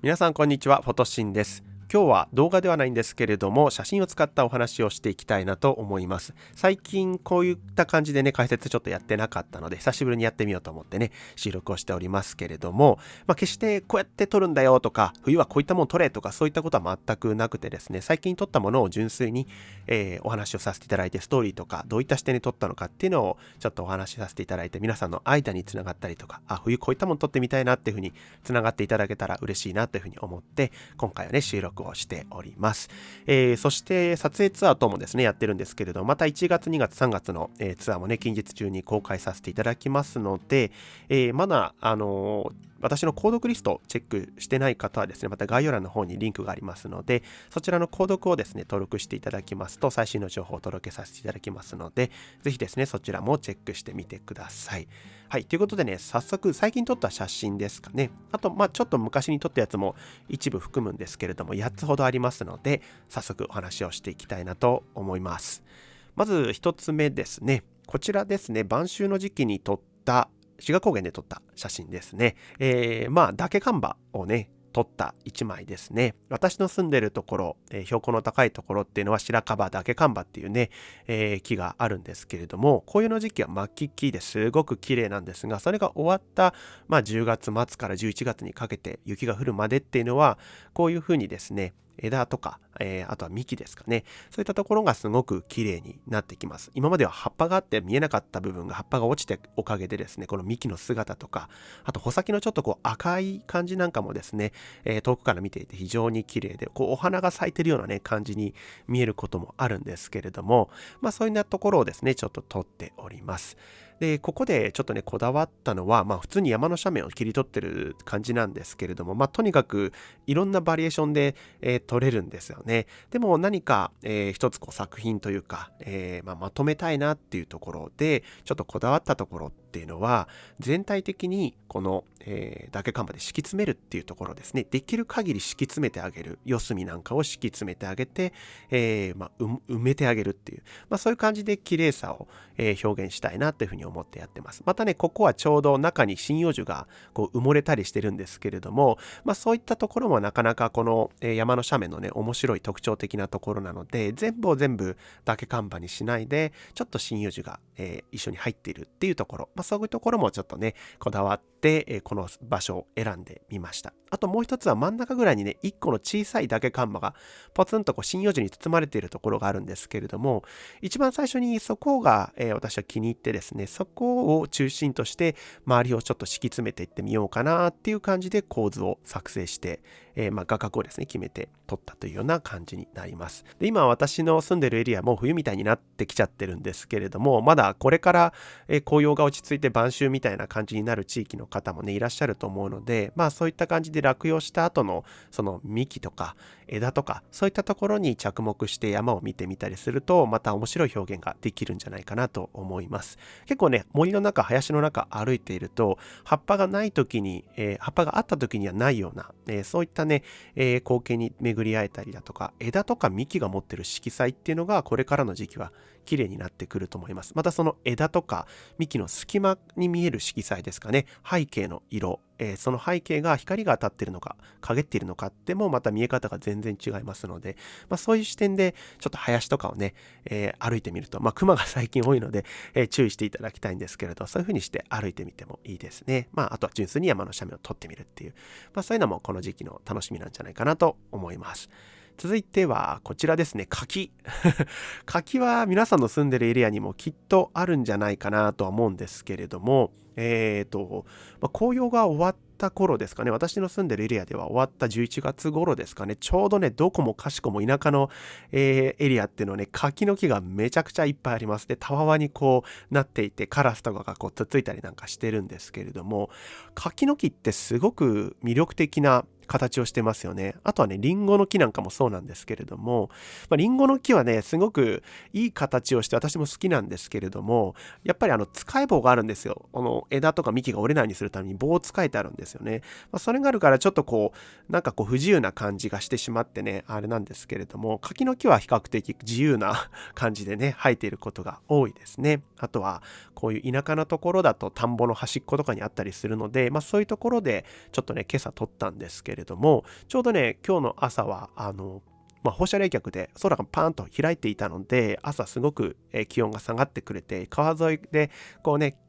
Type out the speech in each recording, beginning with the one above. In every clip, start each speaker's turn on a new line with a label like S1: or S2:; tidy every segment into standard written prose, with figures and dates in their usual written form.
S1: 皆さんこんにちは、フォトシンです。今日は動画ではないんですけれども、写真を使ったお話をしていきたいなと思います。最近こういった感じでね、解説ちょっとやってなかったので、久しぶりにやってみようと思ってね、収録をしておりますけれども、決してこうやって撮るんだよとか、冬はこういったもの撮れとか、そういったことは全くなくてですね、最近撮ったものを純粋に、お話をさせていただいて、ストーリーとか、どういった視点で撮ったのかっていうのをちょっとお話しさせていただいて、皆さんの間につながったりとか、冬こういったもの撮ってみたいなっていうふうにつながっていただけたら嬉しいなというふうに思って、今回はね、収録をしております。そして撮影ツアー等もですね、やってるんですけれど、また1月、2月、3月の、ツアーもね、近日中に公開させていただきますので、まだ、私の購読リストをチェックしてない方はですね、また概要欄の方にリンクがありますので、そちらの購読をですね、登録していただきますと、最新の情報をお届けさせていただきますので、ぜひですね、そちらもチェックしてみてください。はい、ということでね、早速、最近撮った写真ですかね。あと、ちょっと昔に撮ったやつも一部含むんですけれども、8つほどありますので、早速お話をしていきたいなと思います。まず1つ目ですね。こちらですね、晩秋の時期に撮った志賀高原で撮った写真ですね。岳カンバをね、撮った一枚ですね。私の住んでるところ、標高の高いところっていうのは白樺岳カンバっていうね、木があるんですけれども、紅葉の時期は末期期ですごく綺麗なんですが、それが終わった、10月末から11月にかけて雪が降るまでっていうのは、こういう風にですね、枝とか、あとは幹ですかね。そういったところがすごく綺麗になってきます。今までは葉っぱがあって見えなかった部分が葉っぱが落ちておかげでですね、この幹の姿とか、あと穂先のちょっとこう赤い感じなんかもですね、遠くから見ていて非常に綺麗で、こうお花が咲いてるようなね、感じに見えることもあるんですけれども、そういったところをですね、ちょっと撮っております。で、ここでちょっとね、こだわったのは、普通に山の斜面を切り取ってる感じなんですけれども、とにかくいろんなバリエーションで、撮れるんですよね。でも何か、一つこう作品というか、まとめたいなっていうところで、ちょっとこだわったところっていうのは、全体的にこの、岳カンバで敷き詰めるっていうところですね。できる限り敷き詰めてあげる。四隅なんかを敷き詰めてあげて、埋めてあげるっていう、そういう感じで綺麗さを、表現したいなというふうに思ってやってます。またね、ここはちょうど中に針葉樹がこう埋もれたりしてるんですけれども、そういったところもなかなかこの、山の斜面のね、面白い特徴的なところなので、全部を全部岳カンバにしないで、ちょっと針葉樹が、一緒に入っているっていうところ、そういうところもちょっとね、こだわって、この場所を選んでみました。あともう一つは真ん中ぐらいにね、一個の小さい岳カンバがポツンとこう針葉樹に包まれているところがあるんですけれども、一番最初にそこが、私は気に入ってですね、そこを中心として周りをちょっと敷き詰めていってみようかなっていう感じで構図を作成して、画角をですね、決めて撮ったというような感じになります。で、今私の住んでるエリアも冬みたいになってきちゃってるんですけれども、まだこれから、紅葉が落ち着いて晩秋みたいな感じになる地域の方もね、いらっしゃると思うので、そういった感じで落葉した後のその幹とか枝とか、そういったところに着目して山を見てみたりすると、また面白い表現ができるんじゃないかなと思います。結構ね、森の中、林の中歩いていると、葉っぱがない時に、葉っぱがあった時にはないような、そういったね、光景に巡り合えたりだとか、枝とか幹が持ってる色彩っていうのがこれからの時期は綺麗になってくると思います。またその枝とか幹の隙間に見える色彩ですかね、背景の色、その背景が光が当たっているのか陰っているのかってもまた見え方が全然違いますので、そういう視点でちょっと林とかをね、歩いてみると、熊が最近多いので、注意していただきたいんですけれど、そういう風にして歩いてみてもいいですね。あとは純粋に山の斜面を撮ってみるっていう、そういうのもこの時期の楽しみなんじゃないかなと思います。続いてはこちらですね、柿。柿は皆さんの住んでるエリアにもきっとあるんじゃないかなとは思うんですけれども、紅葉が終わった頃ですかね、私の住んでるエリアでは終わった11月頃ですかね、ちょうどね、どこもかしこも田舎の、エリアっていうのはね、柿の木がめちゃくちゃいっぱいあります。で、たわわにこうなっていて、カラスとかがこうつっついたりなんかしてるんですけれども、柿の木ってすごく魅力的な形をしてますよね。あとはね、リンゴの木なんかもそうなんですけれども、リンゴの木はね、すごくいい形をして私も好きなんですけれども、やっぱり使い棒があるんですよ。枝とか幹が折れないようにするために棒を使えてあるんですよね。それがあるからちょっとなんか不自由な感じがしてしまってね、あれなんですけれども、柿の木は比較的自由な感じでね、生えていることが多いですね。あとは、こういう田舎のところだと田んぼの端っことかにあったりするので、そういうところでちょっとね、今朝撮ったんですけれども、ちょうどね、今日の朝は、放射冷却で空がパーンと開いていたので、朝すごく気温が下がってくれて、川沿いで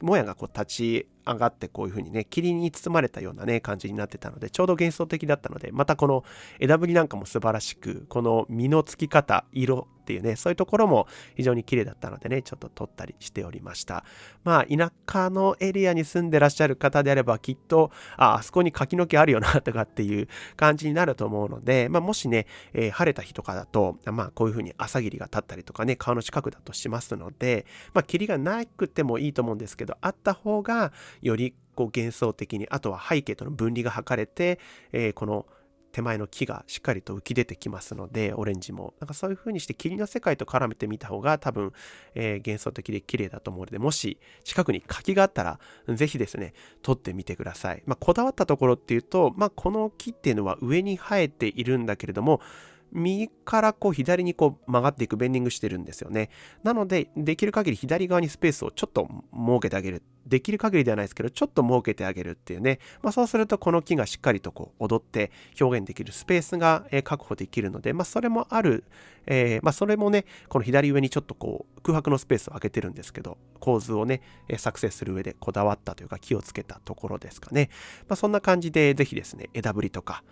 S1: もやが立ち上がってこういう風にね、霧に包まれたようなね、感じになってたので、ちょうど幻想的だったので、またこの枝ぶりなんかも素晴らしく、この実のつき方、色っていうね、そういうところも非常に綺麗だったのでね、ちょっと撮ったりしておりました。田舎のエリアに住んでらっしゃる方であれば、きっと、あそこに柿の木あるよな、とかっていう感じになると思うので、もしね、晴れた日とかだと、こういう風に朝霧が立ったりとかね、川の近くだとしますので、霧がなくてもいいと思うんですけど、あった方が、より幻想的に、あとは背景との分離が図れて、この手前の木がしっかりと浮き出てきますので、オレンジもなんかそういう風にして霧の世界と絡めてみた方が多分、幻想的で綺麗だと思うので、もし近くに柿があったらぜひですね撮ってみてください。こだわったところっていうと、この木っていうのは上に生えているんだけれども、右から左に曲がっていくベンディングしてるんですよね。なので、できる限り左側にスペースをちょっと設けてあげる。できる限りではないですけど、ちょっと設けてあげるっていうね。そうすると、この木がしっかりと踊って表現できるスペースが確保できるので、それもある、それもね、この左上にちょっと空白のスペースを空けてるんですけど、構図をね、作成する上でこだわったというか気をつけたところですかね。そんな感じで、ぜひですね、枝ぶりとか、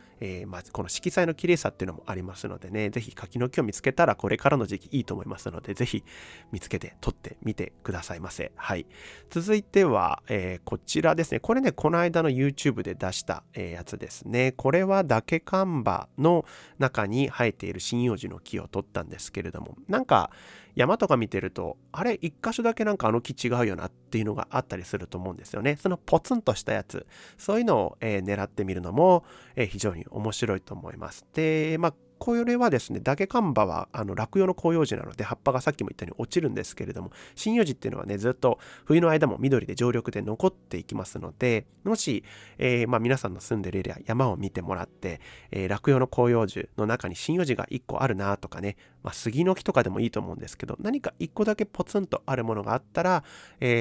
S1: この色彩の綺麗さっていうのもありますのでね、ぜひ柿の木を見つけたらこれからの時期いいと思いますので、ぜひ見つけて撮ってみてくださいませ。はい。続いては、こちらですね。これね、この間の YouTube で出した、やつですね。これはダケカンバの中に生えている針葉樹の木を撮ったんですけれども、なんか山とか見てると、あれ一箇所だけなんかあの木違うよなっていうのがあったりすると思うんですよね。そのポツンとしたやつ、そういうのを、狙ってみるのも、非常に面白いと思います。で、これはですね、ダケカンバは落葉の広葉樹なので葉っぱがさっきも言ったように落ちるんですけれども、針葉樹っていうのはね、ずっと冬の間も緑で常緑で残っていきますので、もし、皆さんの住んでるエリア、山を見てもらって、落葉の広葉樹の中に針葉樹が1個あるなとかね、杉の木とかでもいいと思うんですけど、何か1個だけポツンとあるものがあったら、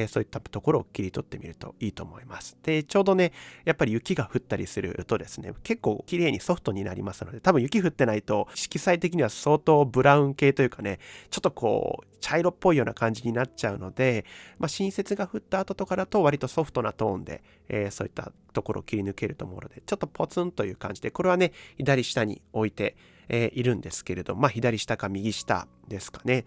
S1: そういったところを切り取ってみるといいと思います。で、ちょうどね、やっぱり雪が降ったりするとですね、結構綺麗にソフトになりますので、多分雪降ってないと色彩的には相当ブラウン系というかね、ちょっと茶色っぽいような感じになっちゃうので、新雪が降った後とかだと割とソフトなトーンで、そういったところを切り抜けると思うので、ちょっとポツンという感じで、これはね、左下に置いて、いるんですけれど、左下か右下ですかね。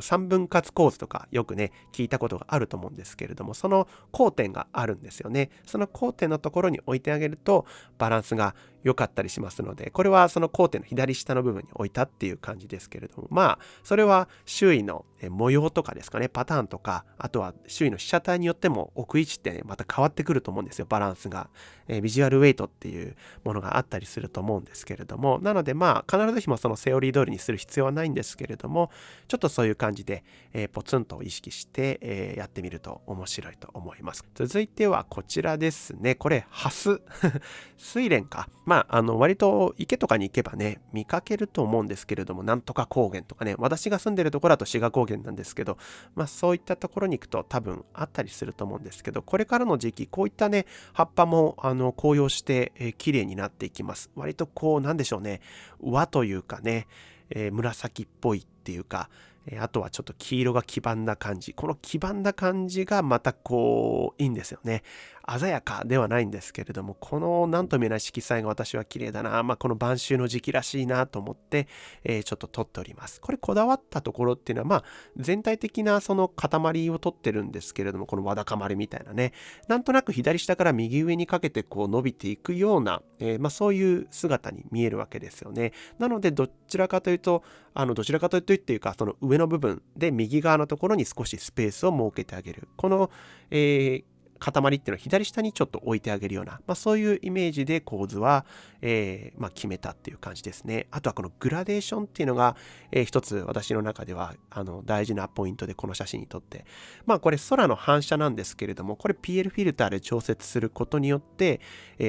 S1: 三分割構図とかよくね、聞いたことがあると思うんですけれども、その交点があるんですよね。その交点のところに置いてあげると、バランスが良かったりしますので、これはその交点の左下の部分に置いたっていう感じですけれども、それは周囲の模様とかですかね、パターンとか、あとは周囲の被写体によっても置く位置ってね、また変わってくると思うんですよ、バランスが。ビジュアルウェイトっていうものがあったりすると思うんですけれども、なので必ずしもそのセオリー通りにする必要はないんですけれども、ちょっとそういう感じで、ポツンと意識して、やってみると面白いと思います。続いてはこちらですね。これ、ハス。睡蓮か。割と池とかに行けばね、見かけると思うんですけれども、なんとか高原とかね、私が住んでるところだと志賀高原なんですけど、そういったところに行くと多分あったりすると思うんですけど、これからの時期、こういったね、葉っぱも紅葉して、綺麗になっていきます。割となんでしょうね、和というかね、紫っぽいっていうか、あとはちょっと黄色が黄ばんだ感じ。この黄ばんだ感じがまたいいんですよね。鮮やかではないんですけれども、この何とも言えない色彩が私は綺麗だな。この晩秋の時期らしいなと思って、ちょっと撮っております。これこだわったところっていうのは、全体的なその塊を撮ってるんですけれども、このわだかまりみたいなね、なんとなく左下から右上にかけて伸びていくような、そういう姿に見えるわけですよね。なので、どちらかというとっていうか、その上の部分で右側のところに少しスペースを設けてあげる。この、塊っていうのを左下にちょっと置いてあげるような、そういうイメージで構図は、決めたっていう感じですね。あとはこのグラデーションっていうのが、一つ私の中では大事なポイントで、この写真にとって。これ空の反射なんですけれども、これ PL フィルターで調節することによって、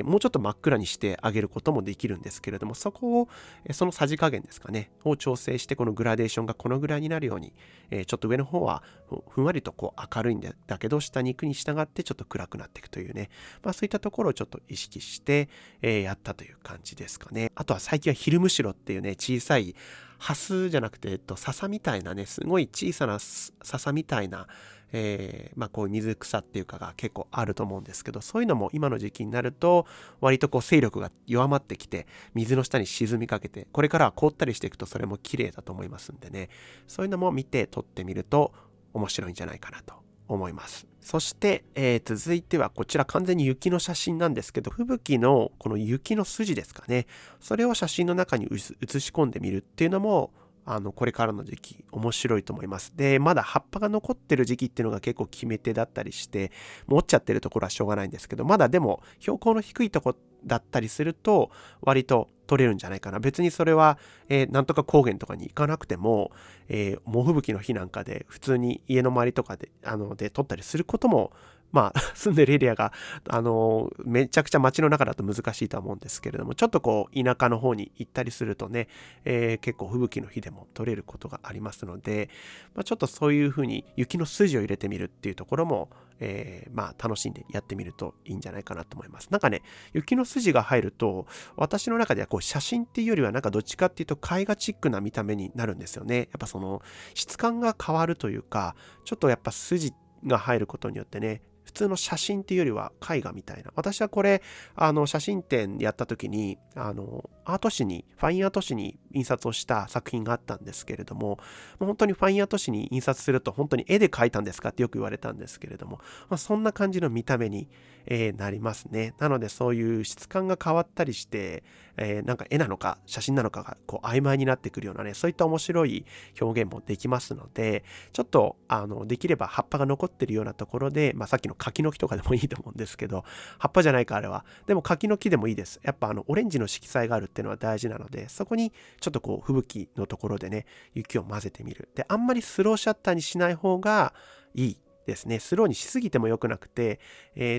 S1: もうちょっと真っ暗にしてあげることもできるんですけれども、そこを、そのさじ加減ですかね、を調整して、このグラデーションがこのぐらいになるように、ちょっと上の方はふんわりとこう明るいんだけど、下に行くに従ってちょっと暗くなっていくというね、そういったところをちょっと意識して、やったという感じですかね。あとは最近はヒルムシロっていうね、小さいハスじゃなくて、笹みたいなね、すごい小さな笹みたいな、こういう水草っていうかが結構あると思うんですけど、そういうのも今の時期になると割とこう勢力が弱まってきて、水の下に沈みかけて、これからは凍ったりしていくとそれも綺麗だと思いますんでね、そういうのも見て撮ってみると面白いんじゃないかなと思います。そして、続いてはこちら完全に雪の写真なんですけど、吹雪のこの雪の筋ですかね、それを写真の中に写し込んでみるっていうのもこれからの時期面白いと思います。で、まだ葉っぱが残ってる時期っていうのが結構決め手だったりして、もう落ちちゃってるところはしょうがないんですけど、まだでも標高の低いところだったりすると割と取れるんじゃないかな。別にそれは、なんとか高原とかに行かなくても、猛吹雪の日なんかで普通に家の周りとかで撮ったりすることも、住んでるエリアが、めちゃくちゃ街の中だと難しいとは思うんですけれども、ちょっとこう田舎の方に行ったりするとね、結構吹雪の日でも撮れることがありますので、ちょっとそういう風に雪の筋を入れてみるっていうところも、楽しんでやってみるといいんじゃないかなと思います。なんかね、雪の筋が入ると私の中ではこう写真っていうよりはなんかどっちかっていうと絵画チックな見た目になるんですよね。やっぱその質感が変わるというか、ちょっとやっぱ筋が入ることによってね、普通の写真っていうよりは絵画みたいな。私はこれ、写真展やった時に、ファインアート紙に印刷をした作品があったんですけれども、もう本当にファインアート紙に印刷すると本当に絵で描いたんですかってよく言われたんですけれども、そんな感じの見た目に、なりますね。なのでそういう質感が変わったりして、なんか絵なのか写真なのかがこう曖昧になってくるようなね、そういった面白い表現もできますので、ちょっとできれば葉っぱが残ってるようなところで、さっきの柿の木とかでもいいと思うんですけど、葉っぱじゃないかあれは。でも柿の木でもいいです。やっぱオレンジの色彩があるっていうのは大事なので、そこにちょっとこう吹雪のところでね、雪を混ぜてみる。で、あんまりスローシャッターにしない方がいいですね。スローにしすぎても良くなくて、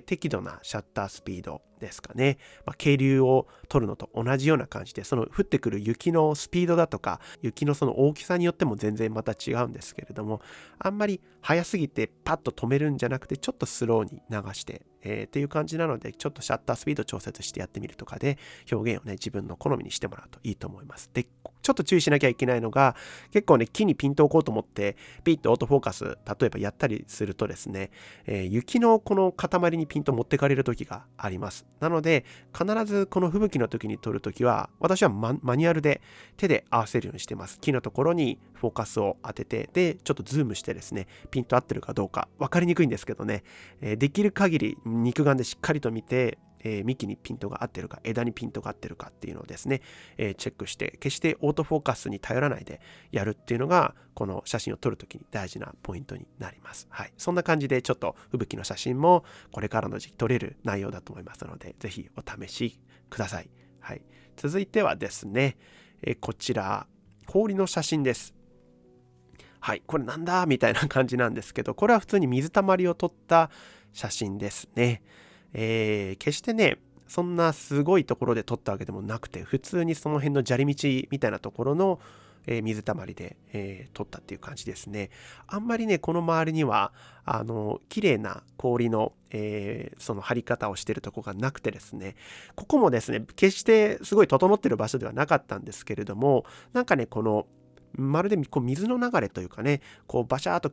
S1: 適度なシャッタースピードですかね。渓流を撮るのと同じような感じで、その降ってくる雪のスピードだとか、雪のその大きさによっても全然また違うんですけれども、あんまり速すぎてパッと止めるんじゃなくて、ちょっとスローに流して、っていう感じなので、ちょっとシャッタースピード調節してやってみるとかで、表現をね、自分の好みにしてもらうといいと思います。で、ちょっと注意しなきゃいけないのが、結構ね、木にピントを置こうと思って、ピッとオートフォーカス、例えばやったりするとですね、雪のこの塊にピント持ってかれる時があります。なので、必ずこの吹雪の時に撮るときは、私はマニュアルで手で合わせるようにしてます。木のところにフォーカスを当てて、で、ちょっとズームしてですね、ピント合ってるかどうか、分かりにくいんですけどね、できる限り肉眼でしっかりと見て、幹にピントが合ってるか、枝にピントが合ってるかっていうのをですね、チェックして、決してオートフォーカスに頼らないでやるっていうのが、この写真を撮るときに大事なポイントになります。はい。そんな感じで、ちょっと吹雪の写真もこれからの時期撮れる内容だと思いますので、ぜひお試しください。はい。続いてはですね、こちら、氷の写真です。はい。これなんだみたいな感じなんですけど、これは普通に水たまりを撮った写真ですね。決してね、そんなすごいところで撮ったわけでもなくて、普通にその辺の砂利道みたいなところの、水たまりで、撮ったっていう感じですね。あんまりね、この周りには、綺麗な氷の、その張り方をしているところがなくてですね、ここもですね、決してすごい整ってる場所ではなかったんですけれども、なんかね、この、まるでこう水の流れというかね、こうバシャーと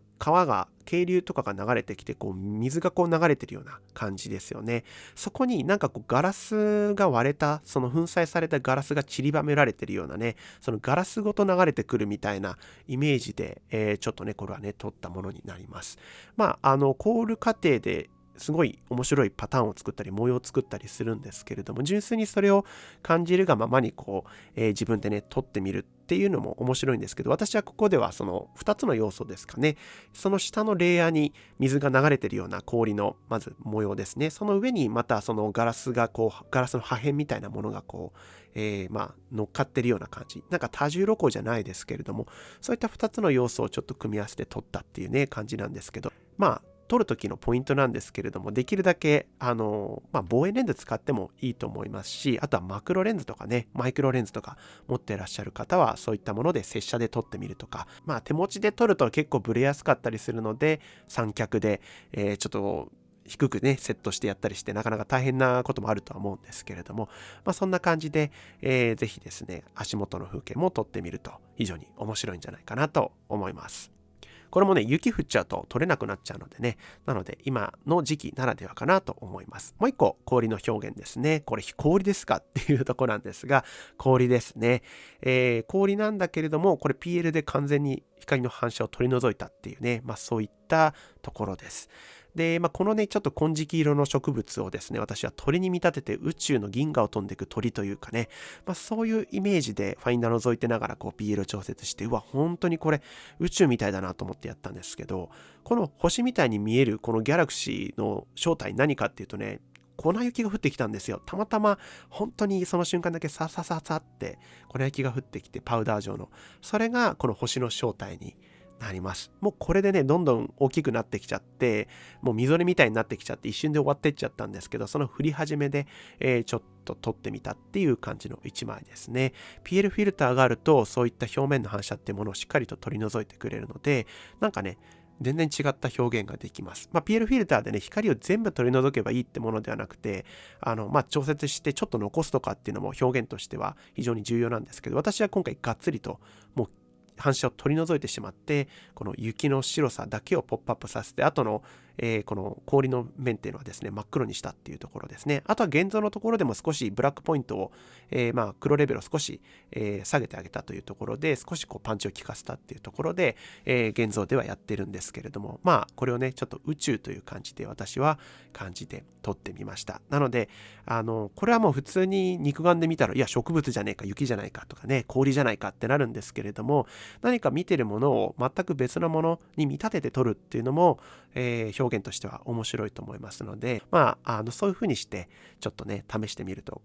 S1: 渓流とかが流れてきて、こう水がこう流れてるような感じですよね。そこになんかこうガラスが割れた、その粉砕されたガラスが散りばめられてるようなね、そのガラスごと流れてくるみたいなイメージで、ちょっとね、これはね、撮ったものになります。凍る過程ですごい面白いパターンを作ったり模様を作ったりするんですけれども、純粋にそれを感じるがままに自分でね撮ってみるっていうのも面白いんですけど、私はここではその2つの要素ですかね。その下のレイヤーに水が流れてるような氷のまず模様ですね。その上にまたそのガラスの破片みたいなものが乗っかってるような感じ。なんか多重露光じゃないですけれども、そういった2つの要素をちょっと組み合わせて撮ったっていうね感じなんですけど、撮る時のポイントなんですけれども、できるだけ望遠レンズ使ってもいいと思いますし、あとはマクロレンズとかね、マイクロレンズとか持ってらっしゃる方はそういったもので接写で撮ってみるとか、手持ちで撮ると結構ブレやすかったりするので、三脚で、ちょっと低くねセットしてやったりしてなかなか大変なこともあるとは思うんですけれども、そんな感じで、ぜひですね足元の風景も撮ってみると非常に面白いんじゃないかなと思います。これもね、雪降っちゃうと取れなくなっちゃうのでね、なので今の時期ならではかなと思います。もう一個氷の表現ですね。これ氷ですかっていうところなんですが、氷ですね。氷なんだけれども、これ PL で完全に光の反射を取り除いたっていうね、そういったところです。で、このね、ちょっと金色色の植物をですね、私は鳥に見立てて宇宙の銀河を飛んでいく鳥というかね、そういうイメージでファインダー覗いてながらPL 調節して、本当にこれ宇宙みたいだなと思ってやったんですけど、この星みたいに見えるこのギャラクシーの正体何かっていうとね、粉雪が降ってきたんですよ。たまたま本当にその瞬間だけササササって粉雪が降ってきて、パウダー状の。それがこの星の正体になります。もうこれでね、どんどん大きくなってきちゃって、もうみぞれみたいになってきちゃって一瞬で終わってっちゃったんですけど、その降り始めで、ちょっと撮ってみたっていう感じの一枚ですね。PL フィルターがあると、そういった表面の反射っていうものをしっかりと取り除いてくれるので、なんかね、全然違った表現ができます。PL フィルターでね、光を全部取り除けばいいってものではなくて、調節してちょっと残すとかっていうのも表現としては非常に重要なんですけど、私は今回がっつりともう反射を取り除いてしまって、この雪の白さだけをポップアップさせて、後の、この氷の面っていうのはですね、真っ黒にしたっていうところですね。あとは現像のところでも少しブラックポイントを、黒レベルを少し、下げてあげたというところで、少しパンチを効かせたっていうところで、現像ではやってるんですけれども、これをね、ちょっと宇宙という感じで私は感じて撮ってみました。なので、これはもう普通に肉眼で見たら、いや、植物じゃねえか、雪じゃないかとかね、氷じゃないかってなるんですけれども、何か見てるものを全く別のものに見立てて撮るっていうのも、表現としては面白いと思いますので、そういう風にしてちょっとね試してみると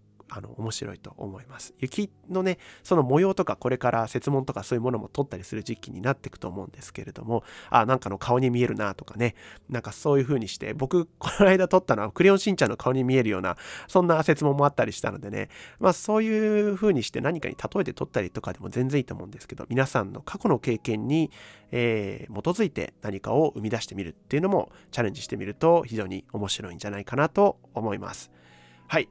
S1: 面白いと思います。雪のねその模様とか、これから雪紋とかそういうものも撮ったりする時期になっていくと思うんですけれども、なんかの顔に見えるなとかね、なんかそういう風にして、僕この間撮ったのはクレヨンしんちゃんの顔に見えるようなそんな雪紋もあったりしたのでね、そういう風にして何かに例えて撮ったりとかでも全然いいと思うんですけど、皆さんの過去の経験に、基づいて何かを生み出してみるっていうのもチャレンジしてみると非常に面白いんじゃないかなと思います。はい、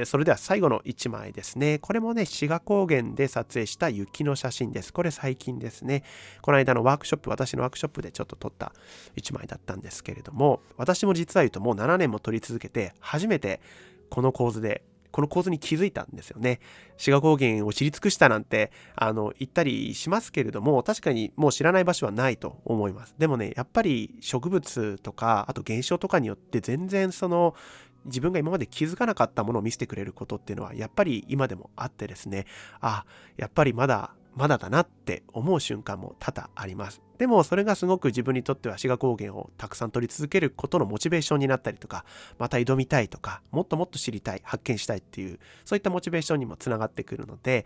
S1: それでは最後の1枚ですね。これもね、志賀高原で撮影した雪の写真です。これ最近ですね。この間の私のワークショップでちょっと撮った1枚だったんですけれども、私も実は言うともう7年も撮り続けて、初めてこの構図に気づいたんですよね。志賀高原を知り尽くしたなんて言ったりしますけれども、確かにもう知らない場所はないと思います。でもね、やっぱり植物とか、あと現象とかによって全然自分が今まで気づかなかったものを見せてくれることっていうのはやっぱり今でもあってですね、やっぱりまだだなって思う瞬間も多々あります。でもそれがすごく自分にとっては志賀高原をたくさん撮り続けることのモチベーションになったりとか、また挑みたいとか、もっともっと知りたい、発見したいっていう、そういったモチベーションにもつながってくるので、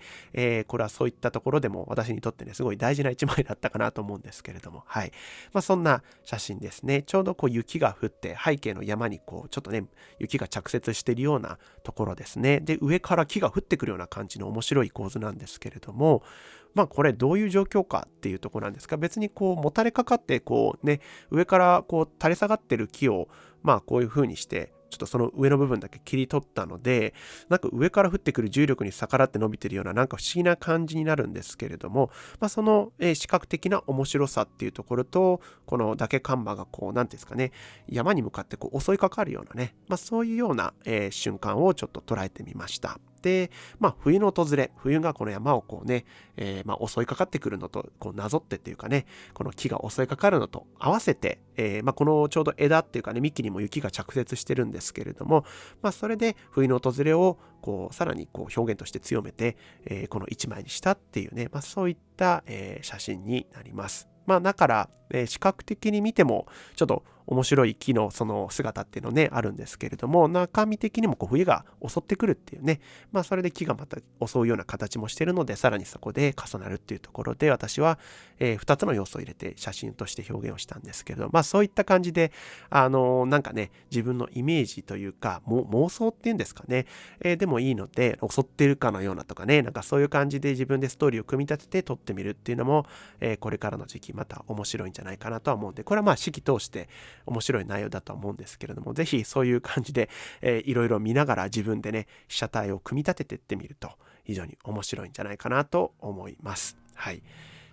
S1: これはそういったところでも私にとってね、すごい大事な一枚だったかなと思うんですけれども、はい。そんな写真ですね。ちょうど雪が降って、背景の山にちょっとね、雪が着雪しているようなところですね。で、上から木が降ってくるような感じの面白い構図なんですけれども、これどういう状況かっていうところなんですが、別にもたれかかって上から垂れ下がってる木をこういう風にしてちょっとその上の部分だけ切り取ったので、なんか上から降ってくる重力に逆らって伸びてるようななんか不思議な感じになるんですけれども、その視覚的な面白さっていうところと、このダケカンマがなんていうんですかね、山に向かって襲いかかるようなね、そういうような瞬間をちょっと捉えてみました。で、冬の訪れ、冬がこの山をこうね、襲いかかってくるのとこうなぞってっていうかね、この木が襲いかかるのと合わせて、このちょうど枝っていうかね、幹にも雪が着雪してるんですけれども、それで冬の訪れをこうさらにこう表現として強めて、この一枚にしたっていうね、そういった、写真になります。だから、視覚的に見てもちょっと面白い木のその姿っていうのねあるんですけれども、中身的にもこう冬が襲ってくるっていうね、それで木がまた襲うような形もしてるので、さらにそこで重なるっていうところで、私は、2つの要素を入れて写真として表現をしたんですけれど、そういった感じでなんかね、自分のイメージというか妄想っていうんですかね、でもいいので、襲ってるかのようなとかね、なんかそういう感じで自分でストーリーを組み立てて撮ってみるっていうのも、これからの時期また面白いんじゃないかなとは思うんで、これは四季通して面白い内容だとは思うんですけれども、ぜひそういう感じで、いろいろ見ながら自分でね、被写体を組み立てていってみると非常に面白いんじゃないかなと思います。はい。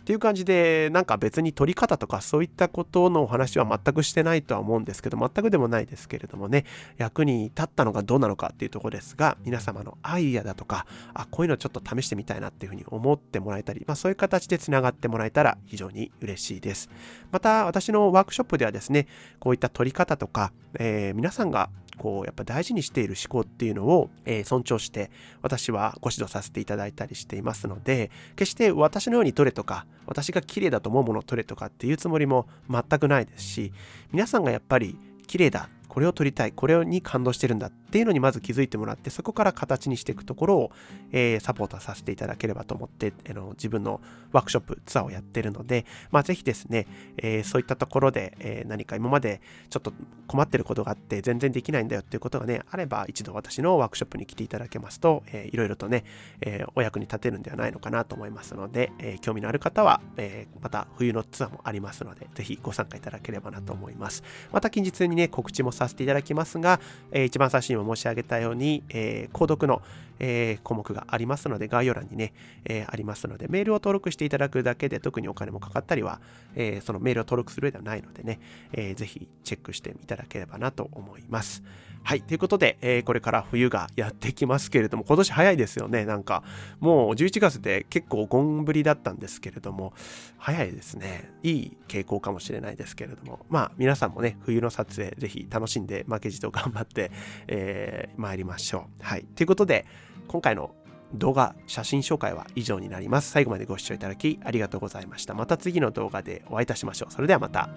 S1: っていう感じで、なんか別に撮り方とかそういったことのお話は全くしてないとは思うんですけど、全くでもないですけれどもね、役に立ったのがどうなのかっていうところですが、皆様のアイデアだとか、こういうのちょっと試してみたいなっていうふうに思ってもらえたり、そういう形でつながってもらえたら非常に嬉しいです。また、私のワークショップではですね、こういった撮り方とか、皆さんがこうやっぱ大事にしている思考っていうのを、尊重して私はご指導させていただいたりしていますので、決して私のように撮れとか私が綺麗だと思うものを撮れとかっていうつもりも全くないですし、皆さんがやっぱり綺麗だ、これを撮りたい、これに感動してるんだっていうのにまず気づいてもらって、そこから形にしていくところを、サポートさせていただければと思って、自分のワークショップツアーをやってるので、ぜひですね、そういったところで、何か今までちょっと困ってることがあって全然できないんだよっていうことがねあれば、一度私のワークショップに来ていただけますと、いろいろとね、お役に立てるんではないのかなと思いますので、興味のある方は、また冬のツアーもありますので、ぜひご参加いただければなと思います。また近日にね告知もさせていただきますが、一番最初にも申し上げたように、購読の、項目がありますので、概要欄にね、ありますので、メールを登録していただくだけで特にお金もかかったりは、そのメールを登録する上ではないのでね、ぜひチェックしていただければなと思います。はい、ということで、これから冬がやってきますけれども、今年早いですよね。なんかもう11月で結構ゴンぶりだったんですけれども、早いですね。いい傾向かもしれないですけれども、皆さんもね冬の撮影ぜひ楽しんで負けじと頑張って、参りましょう。はい、ということで今回の動画写真紹介は以上になります。最後までご視聴いただきありがとうございました。また次の動画でお会いいたしましょう。それではまた。